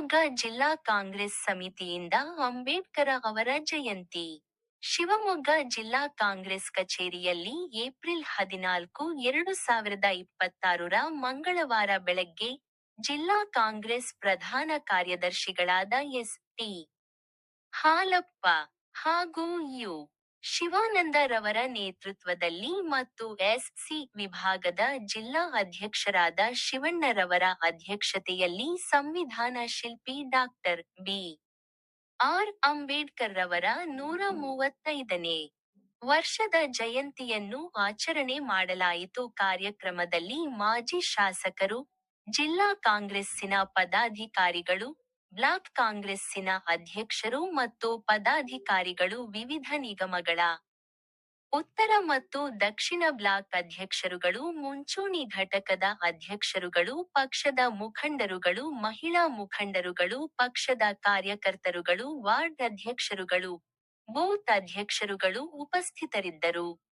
ಶಿವಮೊಗ್ಗ ಜಿಲ್ಲಾ ಕಾಂಗ್ರೆಸ್ ಸಮಿತಿಯಿಂದ ಅಂಬೇಡ್ಕರ ಅವರ ಜಯಂತಿ. ಶಿವಮೊಗ್ಗ ಜಿಲ್ಲಾ ಕಾಂಗ್ರೆಸ್ ಕಚೇರಿಯಲ್ಲಿ ಏಪ್ರಿಲ್ 14, 2026 ಮಂಗಳವಾರ ಬೆಳಗ್ಗೆ, ಜಿಲ್ಲಾ ಕಾಂಗ್ರೆಸ್ ಪ್ರಧಾನ ಕಾರ್ಯದರ್ಶಿಗಳಾದ ಎಸ್.ಟಿ. ಹಾಲಪ್ಪ ಹಾಗೂ ಯು. ಶಿವಾನಂದ ರವರ ನೇತೃತ್ವದಲ್ಲಿ ಮತ್ತು ಎಸ್.ಸಿ. ವಿಭಾಗದ ಜಿಲ್ಲಾ ಅಧ್ಯಕ್ಷರಾದ ಶಿವಣ್ಣರವರ ಅಧ್ಯಕ್ಷತೆಯಲ್ಲಿ ಸಂವಿಧಾನ ಶಿಲ್ಪಿ ಡಾಕ್ಟರ್. ಬಿ. ಆರ್. ಅಂಬೇಡ್ಕರ್ರವರ 135ನೇ ವರ್ಷದ ಜಯಂತಿಯನ್ನು ಆಚರಣೆ ಮಾಡಲಾಯಿತು. ಕಾರ್ಯಕ್ರಮದಲ್ಲಿ ಮಾಜಿ ಶಾಸಕರು, ಜಿಲ್ಲಾ ಕಾಂಗ್ರೆಸ್ಸಿನ ಪದಾಧಿಕಾರಿಗಳು, ಬ್ಲಾಕ್ ಕಾಂಗ್ರೆಸ್ಸಿನ ಅಧ್ಯಕ್ಷರು ಮತ್ತು ಪದಾಧಿಕಾರಿಗಳು, ವಿವಿಧ ನಿಗಮಗಳ ಉತ್ತರ ಮತ್ತು ದಕ್ಷಿಣ ಬ್ಲಾಕ್ ಅಧ್ಯಕ್ಷರುಗಳು, ಮುಂಚೂಣಿ ಘಟಕದ ಅಧ್ಯಕ್ಷರುಗಳು, ಪಕ್ಷದ ಮುಖಂಡರುಗಳು, ಮಹಿಳಾ ಮುಖಂಡರುಗಳು, ಪಕ್ಷದ ಕಾರ್ಯಕರ್ತರುಗಳು, ವಾರ್ಡ್ ಅಧ್ಯಕ್ಷರುಗಳು, ಬೂತ್ ಅಧ್ಯಕ್ಷರುಗಳು ಉಪಸ್ಥಿತರಿದ್ದರು.